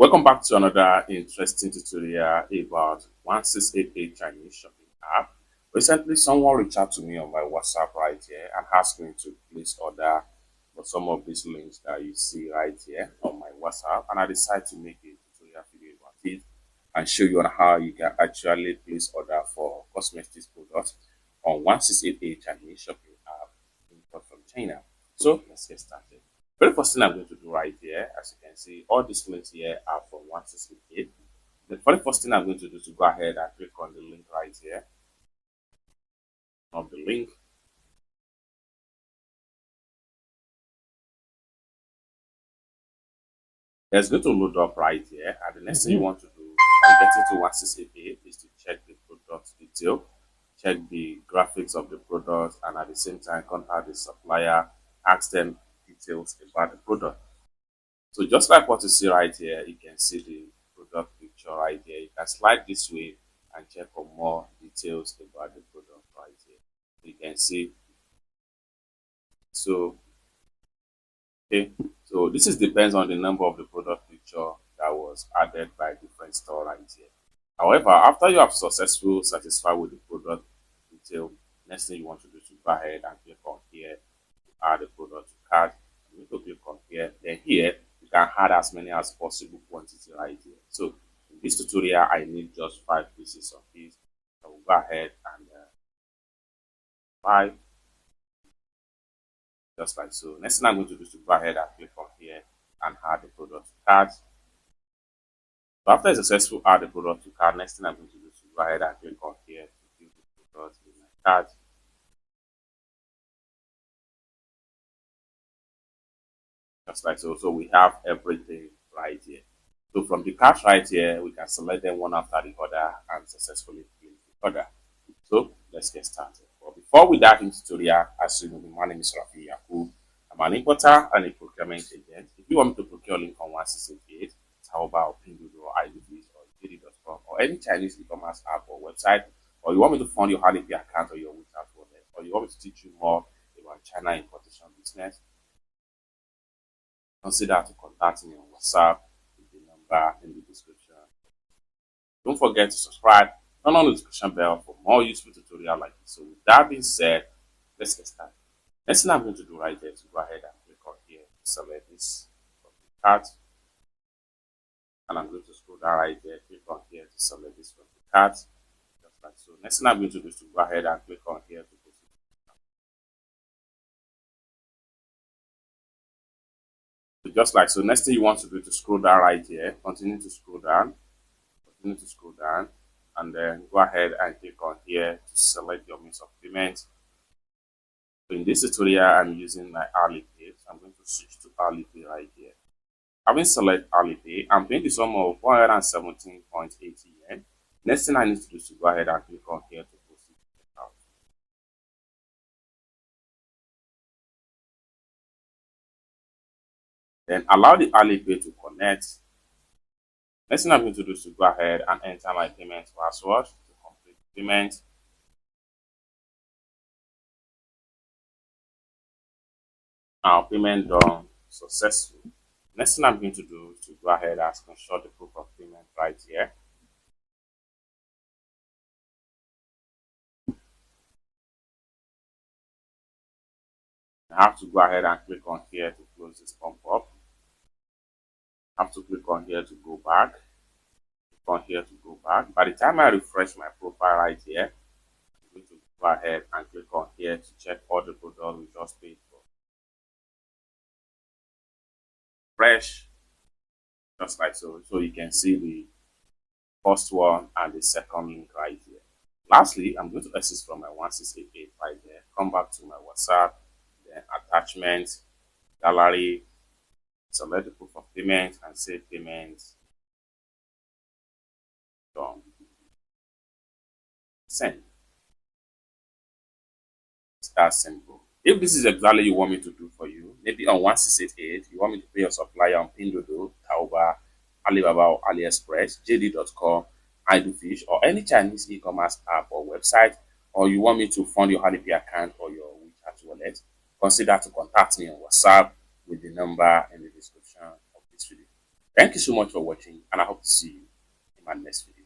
Welcome back to another interesting tutorial about 1688 Chinese shopping app. Recently, someone reached out to me on my WhatsApp right here and asked me to place order for some of these links that you see right here on my WhatsApp, and I decided to make a tutorial video about it and show you on how you can actually place order for cosmetics products on 1688 Chinese shopping app import from China. So let's get started. Very first thing I'm going to do right here, as you can see, all these links here are from 1688. The very first thing I'm going to do is to go ahead and click on the link right here. Of the link. It's going to load up right here. And the next thing you want to do when getting to 1688 is to check the product detail, check the graphics of the product, and at the same time contact the supplier, ask them details about the product. So just like what you see right here, you can see the product picture right here. You can slide this way and check for more details about the product right here. You can see. So, okay. So this is depends on the number of the product picture that was added by different store right here. However, after you have successfully satisfied with the product detail, next thing you want to do is to go ahead and click on here to add the product to cart. You need to click on here. Then here you can add as many as possible quantity right here. So in this tutorial, I need just 5 pieces of this. I will go ahead and 5, just like so. Next thing I'm going to do is to go ahead and click on here and add the product to cart. So after I successful add the product to cart, next thing I'm going to do is to go ahead and click on here to fill the product in my cart. Just like so. So we have everything right here. So from the cart right here, we can select them one after the other and successfully fill the order. So let's get started. But before we dive into tutorial, as you know, my name is Rafi Yakub. I'm an importer and a procurement agent. If you want me to procure link on 1688, Taobao, Pinduoduo, or IDVs, or JD.com, or any Chinese e-commerce app or website, or you want me to fund your Alipay account or your WeChat wallet, or you want me to teach you more about China importation business, consider to contact me on WhatsApp with the number in the description. Don't forget to subscribe, turn on the notification bell for more useful tutorials like this. So with that being said, let's get started. Next thing I'm going to do right here is to go ahead and click on here to select this from the cart. And I'm going to scroll down right here, click on here to select this from the cart. Just like so. Next thing I'm going to do is to go ahead and click on here to proceed. So just like so, next thing you want to do is to scroll down right here, continue to scroll down, and then go ahead and click on here to select your means of payment. So in this tutorial, I'm using my Alipay, so I'm going to switch to Alipay right here. Having select Alipay, I'm paying the sum of 117.80 yen. Next thing I need to do is to go ahead and click on here to proceed to checkout. Then allow the Alipay to connect. Next thing I'm going to do is to go ahead and enter my payment password to complete the payment. Our payment done successful. Next thing I'm going to do is to go ahead and screenshot the proof of payment right here. I have to go ahead and click on here to close this pump up. I have to click on here to go back. Click on here to go back. By the time I refresh my profile right here, I'm going to go ahead and click on here to check all the products we just paid for. Fresh, just like so. So you can see the first one and the second link right here. Lastly, I'm going to exit from my 1688 right there. Come back to my WhatsApp, then attachment, gallery, select the proof of payment and save payment. Done. Send. It's that simple. If this is exactly you want me to do for you, maybe on 1688, you want me to pay your supplier on Pinduoduo, Taobao, Alibaba or AliExpress, JD.com, IDoFish, or any Chinese e-commerce app or website, or you want me to fund your Alipay account or your WeChat wallet, consider to contact me on WhatsApp with the number in the description of this video. Thank you so much for watching, and I hope to see you in my next video.